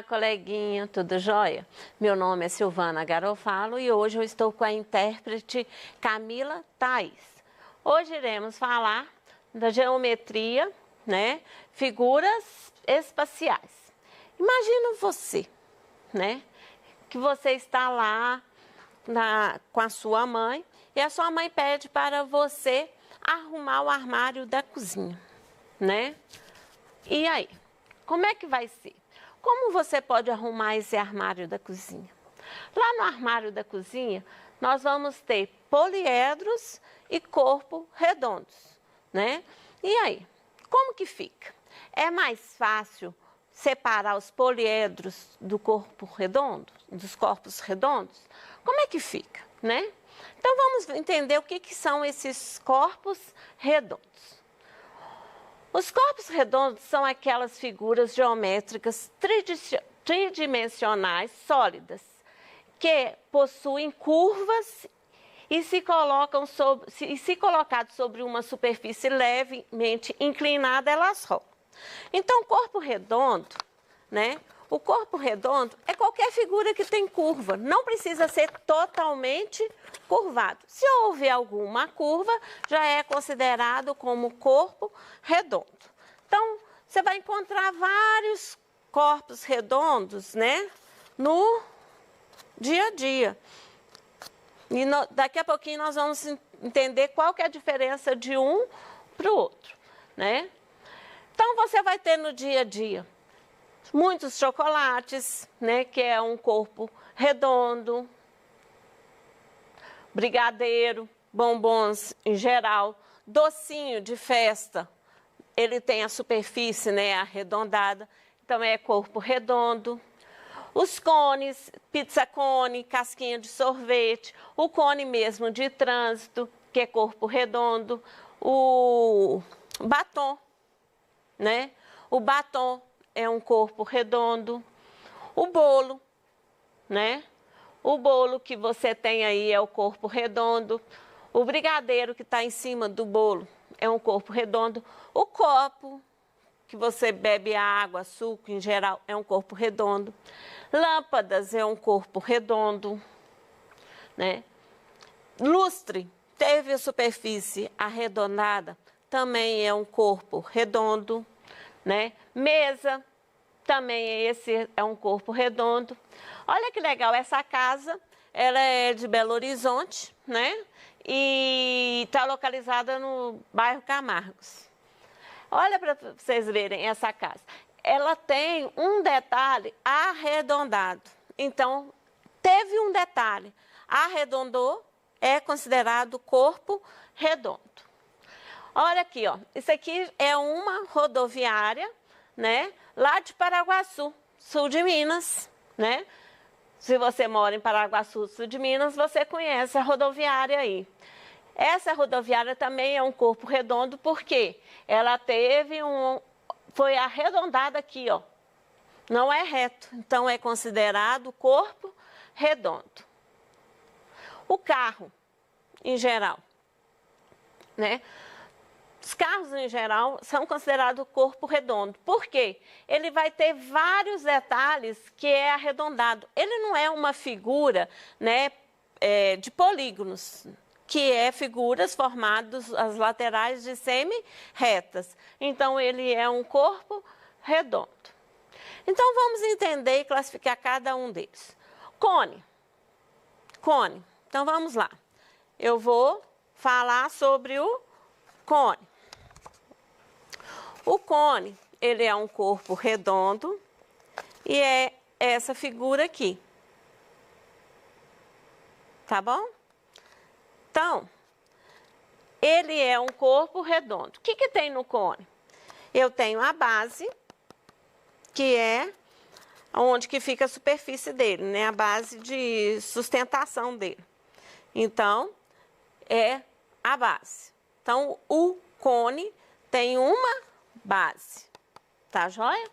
coleguinha, tudo jóia? Meu nome é Silvana Garofalo e hoje eu estou com a intérprete Camila Thaís. Hoje iremos falar da geometria, né? Figuras espaciais. Imagina você, né? Que você está lá com a sua mãe e a sua mãe pede para você arrumar o armário da cozinha, né? E aí, como é que vai ser? Como você pode arrumar esse armário da cozinha? Lá no armário da cozinha, nós vamos ter poliedros e corpo redondos, né? E aí, como que fica? É mais fácil separar os poliedros do corpo redondo, dos corpos redondos? Como é que fica, né? Então, vamos entender o que são esses corpos redondos. Os corpos redondos são aquelas figuras geométricas tridimensionais sólidas, que possuem curvas e se colocados sobre uma superfície levemente inclinada, elas rolam. Então, o corpo redondo, né? O corpo redondo é qualquer figura que tem curva, não precisa ser totalmente curvado. Se houver alguma curva, já é considerado como corpo redondo. Então, você vai encontrar vários corpos redondos, né, no dia a dia. E daqui a pouquinho nós vamos entender qual que é a diferença de um para o outro, né? Então, você vai ter no dia a dia muitos chocolates, né, que é um corpo redondo, brigadeiro, bombons em geral, docinho de festa, ele tem a superfície, né, arredondada, então é corpo redondo. Os cones, pizza cone, casquinha de sorvete, o cone mesmo de trânsito, que é corpo redondo, o batom, né, o batom é um corpo redondo. O bolo, né? O bolo que você tem aí é o corpo redondo. O brigadeiro que está em cima do bolo é um corpo redondo. O copo que você bebe água, suco em geral, é um corpo redondo. Lâmpadas é um corpo redondo, né? Lustre, teve a superfície arredondada, também é um corpo redondo, né? Mesa, também esse é um corpo redondo. Olha que legal, essa casa, ela é de Belo Horizonte, né? E está localizada no bairro Camargos. Olha para vocês verem essa casa. Ela tem um detalhe arredondado. Então, teve um detalhe. Arredondou, é considerado corpo redondo. Olha aqui, ó. Isso aqui é uma rodoviária, né? Lá de Paraguaçu, sul de Minas, né? Se você mora em Paraguaçu, sul de Minas, você conhece a rodoviária aí. Essa rodoviária também é um corpo redondo, porque ela foi arredondada aqui, ó. Não é reto, então é considerado corpo redondo. O carro, em geral, né? Os carros, em geral, são considerados corpo redondo. Por quê? Ele vai ter vários detalhes que é arredondado. Ele não é uma figura, né, de polígonos, que é figuras formadas as laterais de semi-retas. Então, ele é um corpo redondo. Então, vamos entender e classificar cada um deles. Cone. Cone. Então, vamos lá. Eu vou falar sobre o cone. O cone, ele é um corpo redondo e é essa figura aqui. Tá bom? Então, ele é um corpo redondo. O que que tem no cone? Eu tenho a base, que é onde que fica a superfície dele, né? A base de sustentação dele. Então, é a base. Então, o cone tem uma base, tá joia?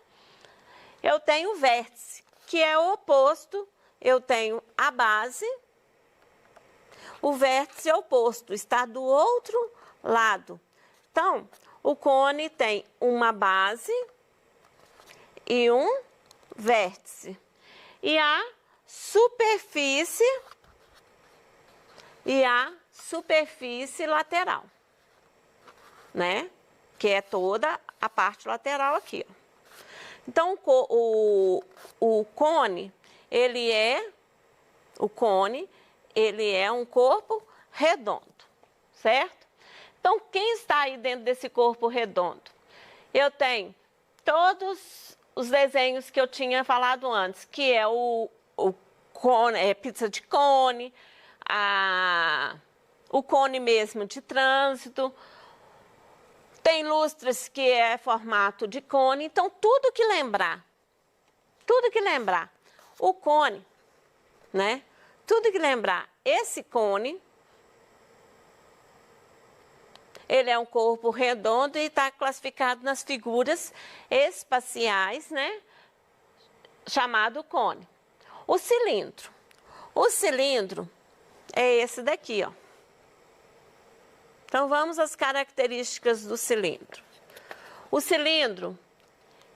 Eu tenho o vértice, que é o oposto. Eu tenho a base, o vértice é oposto, está do outro lado. Então, o cone tem uma base e um vértice. E a superfície lateral, né? Que é toda a parte lateral aqui, ó. Então, o cone, ele é um corpo redondo, certo? Então, quem está aí dentro desse corpo redondo? Eu tenho todos os desenhos que eu tinha falado antes, que é o cone, pizza de cone, o cone mesmo de trânsito. Tem lustres que é formato de cone, então tudo que lembrar, o cone, né? Tudo que lembrar esse cone, ele é um corpo redondo e está classificado nas figuras espaciais, né? Chamado cone. O cilindro é esse daqui, ó. Então, vamos às características do cilindro. O cilindro,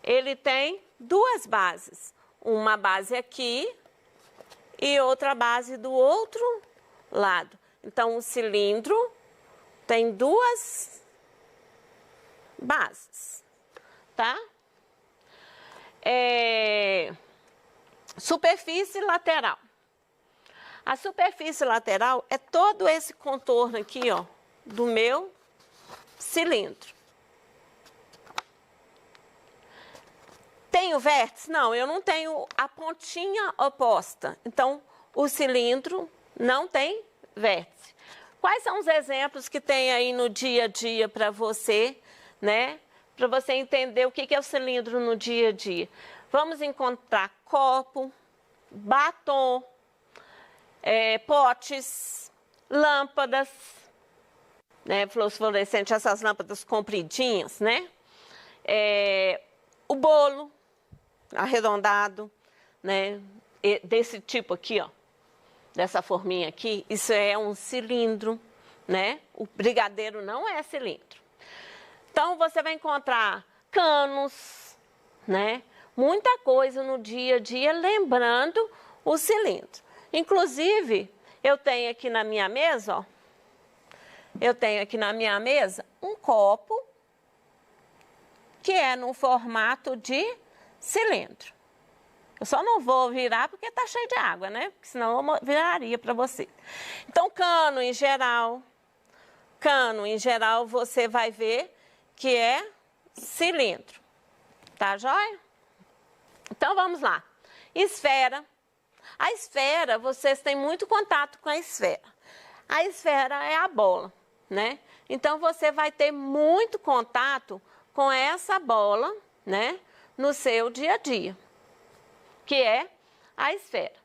ele tem duas bases. Uma base aqui e outra base do outro lado. Então, o cilindro tem duas bases, tá? Superfície lateral. A superfície lateral é todo esse contorno aqui, ó, do meu cilindro. Tenho vértice? Não, eu não tenho a pontinha oposta. Então, o cilindro não tem vértice. Quais são os exemplos que tem aí no dia a dia para você, né? Para você entender o que é o cilindro no dia a dia. Vamos encontrar copo, batom, potes, lâmpadas, né, fluorescente, essas lâmpadas compridinhas, né? O bolo arredondado, né? Desse tipo aqui, ó, dessa forminha aqui, isso é um cilindro, né? O brigadeiro não é cilindro. Então, você vai encontrar canos, né? Muita coisa no dia a dia, lembrando o cilindro. Inclusive, eu tenho aqui na minha mesa, ó, um copo que é no formato de cilindro. Eu só não vou virar porque está cheio de água, né? Porque senão eu viraria para você. Então, cano em geral, você vai ver que é cilindro. Tá joia? Então, vamos lá. Esfera. A esfera, vocês têm muito contato com a esfera. A esfera é a bola, né? Então, você vai ter muito contato com essa bola, né? No seu dia a dia, que é a esfera.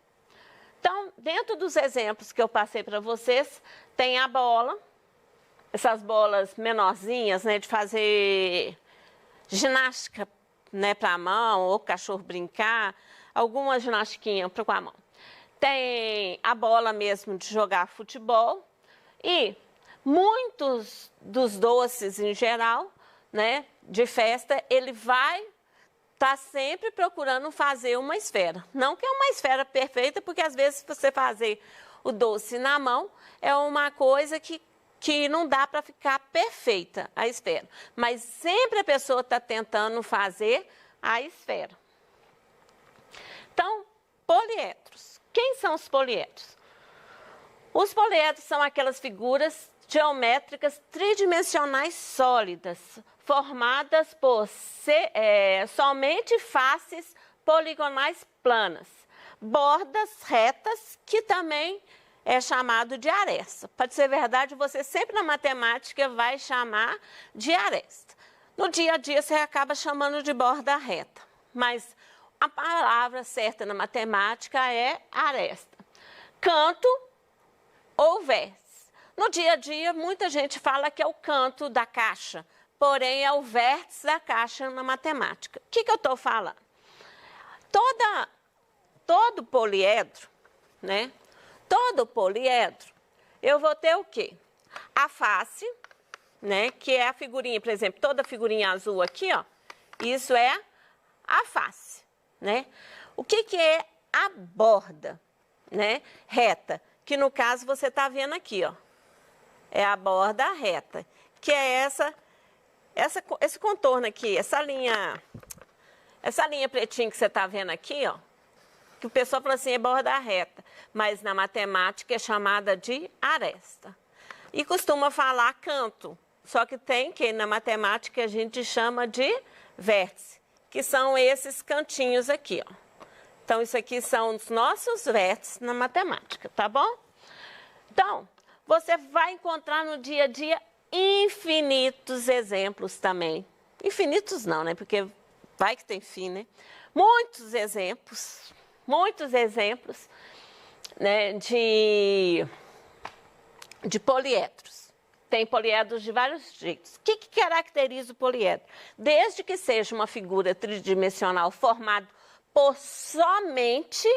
Então, dentro dos exemplos que eu passei para vocês, tem a bola, essas bolas menorzinhas, né? De fazer ginástica, né? Para a mão, ou cachorro brincar, alguma ginastiquinha com a mão. Tem a bola mesmo de jogar futebol e muitos dos doces em geral, né, de festa, ele vai estar sempre procurando fazer uma esfera. Não que é uma esfera perfeita, porque às vezes você fazer o doce na mão é uma coisa que não dá para ficar perfeita a esfera. Mas sempre a pessoa está tentando fazer a esfera. Então, poliedros. Quem são os poliedros? Os poliedros são aquelas figuras geométricas tridimensionais sólidas, formadas por somente faces poligonais planas, bordas retas, que também é chamado de aresta. Pode ser verdade, você sempre na matemática vai chamar de aresta. No dia a dia você acaba chamando de borda reta, mas a palavra certa na matemática é aresta. Canto ou vértice. No dia a dia, muita gente fala que é o canto da caixa, porém é o vértice da caixa na matemática. O que eu estou falando? Todo poliedro, né? Todo poliedro, eu vou ter o quê? A face, né? Que é a figurinha, por exemplo, toda figurinha azul aqui, ó. Isso é a face. né? O que que é a borda, né, reta? Que no caso você está vendo aqui, ó. É a borda reta, que é esse contorno aqui, essa linha pretinha que você está vendo aqui, ó. Que o pessoal fala assim, é borda reta, mas na matemática é chamada de aresta. E costuma falar canto, só que tem que na matemática a gente chama de vértice, que são esses cantinhos aqui, ó. Então, isso aqui são os nossos vértices na matemática, tá bom? Então, você vai encontrar no dia a dia infinitos exemplos também. Infinitos não, né? Porque vai que tem fim, né? Muitos exemplos, né, de poliedros. Tem poliedros de vários jeitos. O que que caracteriza o poliedro? Desde que seja uma figura tridimensional formada por somente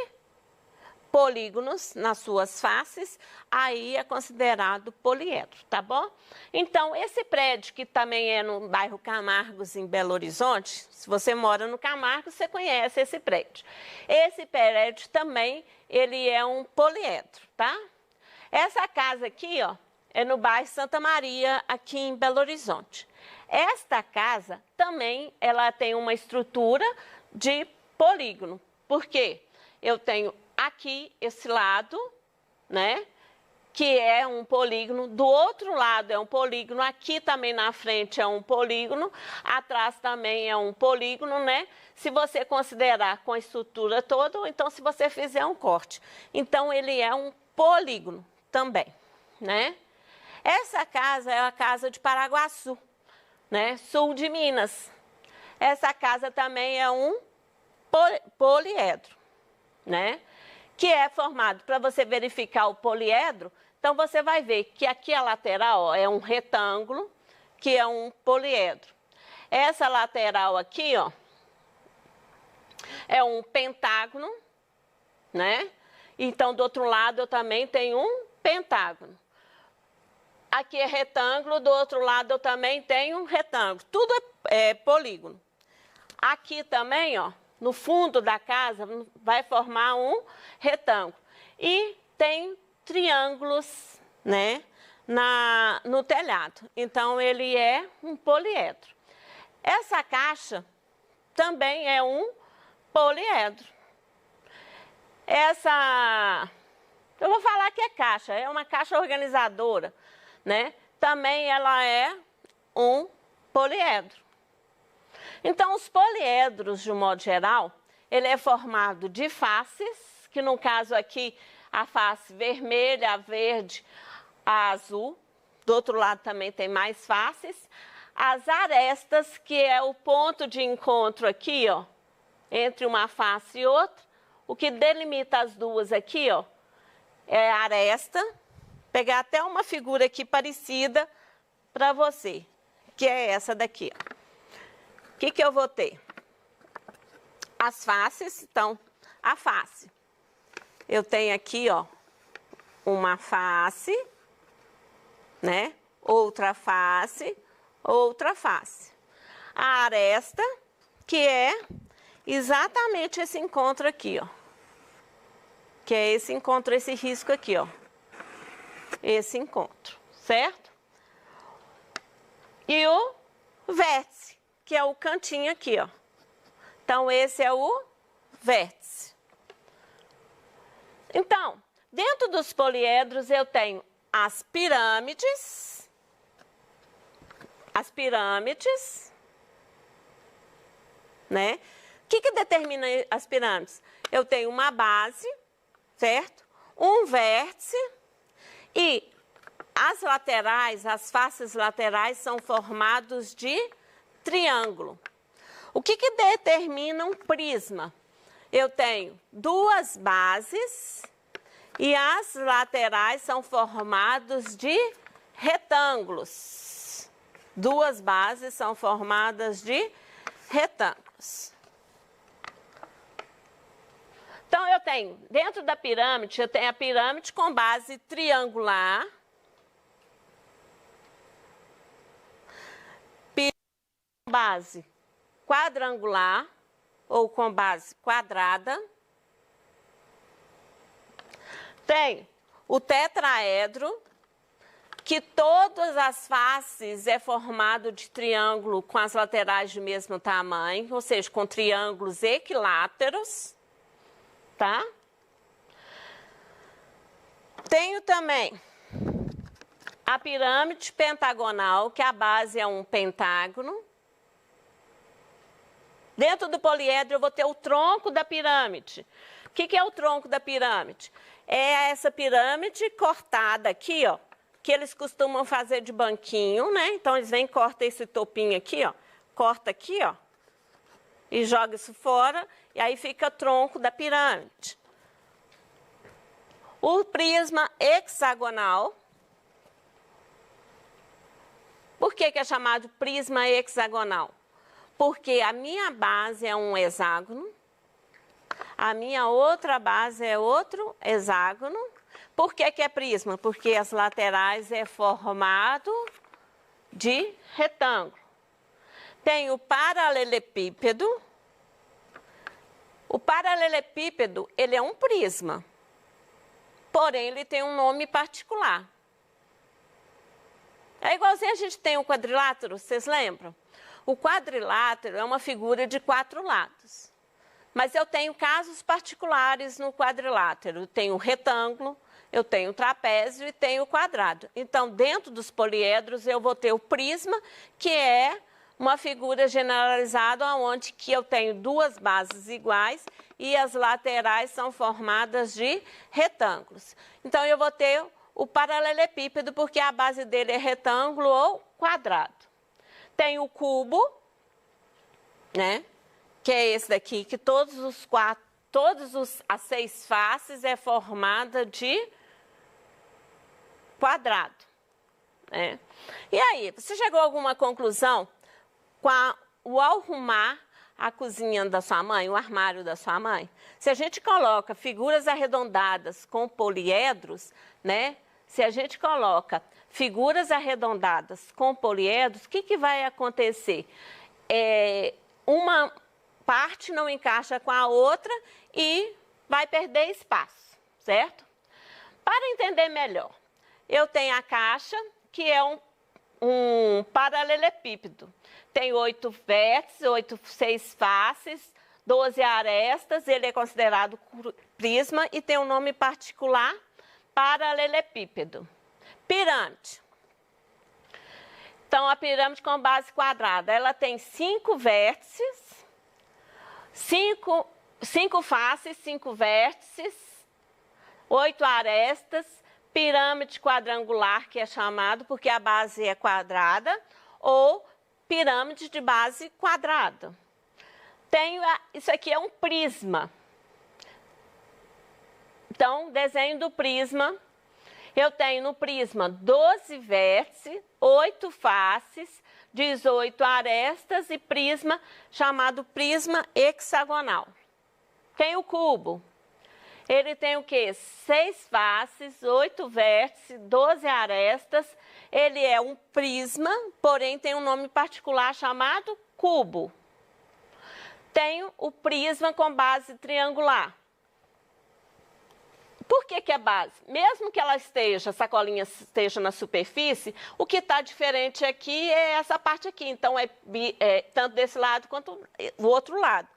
polígonos nas suas faces, aí é considerado poliedro, tá bom? Então, esse prédio que também é no bairro Camargos, em Belo Horizonte, se você mora no Camargos, você conhece esse prédio. Esse prédio também, ele é um poliedro, tá? Essa casa aqui, ó, é no bairro Santa Maria, aqui em Belo Horizonte. Esta casa também, ela tem uma estrutura de polígono. Por quê? Eu tenho aqui esse lado, né, que é um polígono, do outro lado é um polígono, aqui também na frente é um polígono, atrás também é um polígono, né, se você considerar com a estrutura toda, ou então se você fizer um corte. Então, ele é um polígono também, né. Essa casa é a casa de Paraguaçu, né, sul de Minas. Essa casa também é um poliedro, né? Que é formado, para você verificar o poliedro, então você vai ver que aqui a lateral, ó, é um retângulo, que é um poliedro. Essa lateral aqui, ó, é um pentágono, né? Então, do outro lado eu também tenho um pentágono. Aqui é retângulo, do outro lado eu também tenho um retângulo. Tudo é polígono. Aqui também, ó, no fundo da casa, vai formar um retângulo. E tem triângulos, né, no telhado. Então, ele é um poliedro. Essa caixa também é um poliedro. Eu vou falar que é caixa, é uma caixa organizadora, né? Também ela é um poliedro. Então, os poliedros, de um modo geral, ele é formado de faces, que no caso aqui, a face vermelha, a verde, a azul. Do outro lado também tem mais faces. As arestas, que é o ponto de encontro aqui, ó, entre uma face e outra. O que delimita as duas aqui, ó, é a aresta. Pegar até uma figura aqui parecida para você, que é essa daqui, ó. O que que eu vou ter? As faces, então, a face. Eu tenho aqui, ó, uma face, né? Outra face, outra face. A aresta, que é exatamente esse encontro aqui, ó. Que é esse encontro, esse risco aqui, ó. Esse encontro, certo? E o vértice, que é o cantinho aqui, ó. Então, esse é o vértice. Então, dentro dos poliedros, eu tenho as pirâmides, né? O que que determina as pirâmides? Eu tenho uma base, certo? Um vértice e as laterais, as faces laterais são formados de triângulo. O que que determina um prisma? Eu tenho duas bases e as laterais são formadas de retângulos. Duas bases são formadas de retângulos. Então, eu tenho, dentro da pirâmide, eu tenho a pirâmide com base triangular, base quadrangular ou com base quadrada. Tem o tetraedro, que todas as faces é formado de triângulo com as laterais de mesmo tamanho, ou seja, com triângulos equiláteros, tá? Tenho também a pirâmide pentagonal, que a base é um pentágono. Dentro do poliedro eu vou ter o tronco da pirâmide. O que é o tronco da pirâmide? É essa pirâmide cortada aqui, ó, que eles costumam fazer de banquinho, né? Então, eles vêm e cortam esse topinho aqui, ó. Corta aqui, ó. E joga isso fora. E aí fica o tronco da pirâmide. O prisma hexagonal. Por que é chamado prisma hexagonal? Porque a minha base é um hexágono. A minha outra base é outro hexágono. Por que é prisma? Porque as laterais é formado de retângulo. Tem o paralelepípedo. O paralelepípedo, ele é um prisma. Porém, ele tem um nome particular. É igualzinho a gente tem um quadrilátero, vocês lembram? O quadrilátero é uma figura de 4 lados. Mas eu tenho casos particulares no quadrilátero. Eu tenho o retângulo, eu tenho o trapézio e tenho o quadrado. Então, dentro dos poliedros, eu vou ter o prisma, que é uma figura generalizada onde que eu tenho 2 bases iguais e as laterais são formadas de retângulos. Então, eu vou ter o paralelepípedo, porque a base dele é retângulo ou quadrado. Tem o cubo, né? Que é esse daqui, que as 6 faces é formada de quadrado, né? E aí, você chegou a alguma conclusão com o arrumar a cozinha da sua mãe, o armário da sua mãe? Se a gente coloca figuras arredondadas com poliedros, né? Se a gente coloca figuras arredondadas com poliedros, o que vai acontecer? Uma parte não encaixa com a outra e vai perder espaço, certo? Para entender melhor, eu tenho a caixa, que é um paralelepípedo. Tem 8 vértices, 6 faces, 12 arestas, ele é considerado prisma e tem um nome particular, paralelepípedo. Pirâmide. Então, a pirâmide com base quadrada, ela tem 5 vértices, 5 faces, 5 vértices, 8 arestas, pirâmide quadrangular, que é chamado porque a base é quadrada, ou pirâmide de base quadrada. Isso aqui é um prisma. Então, desenho do prisma. Eu tenho no prisma 12 vértices, 8 faces, 18 arestas e prisma chamado prisma hexagonal. Tem o cubo. Ele tem o quê? 6 faces, 8 vértices, 12 arestas. Ele é um prisma, porém tem um nome particular chamado cubo. Tenho o prisma com base triangular. Por que é base? Mesmo que essa sacolinha esteja na superfície, o que está diferente aqui é essa parte aqui. Então, tanto desse lado quanto do outro lado.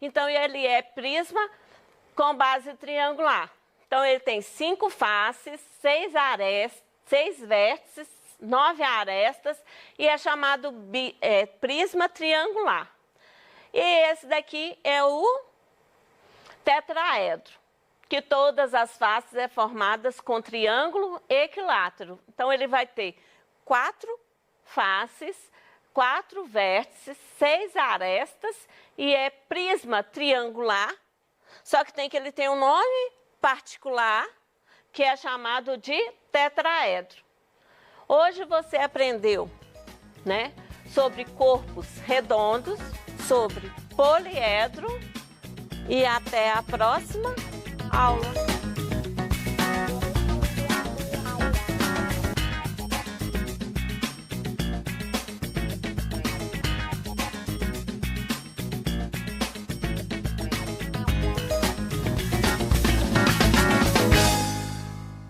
Então, ele é prisma com base triangular. Então, ele tem 5 faces, 6 vértices, 9 arestas e é chamado prisma triangular. E esse daqui é o tetraedro, que todas as faces é formadas com triângulo equilátero. Então, ele vai ter 4 faces, 4 vértices, 6 arestas e é prisma triangular, só que ele tem um nome particular, que é chamado de tetraedro. Hoje você aprendeu, né, sobre corpos redondos, sobre poliedro e até a próxima aula.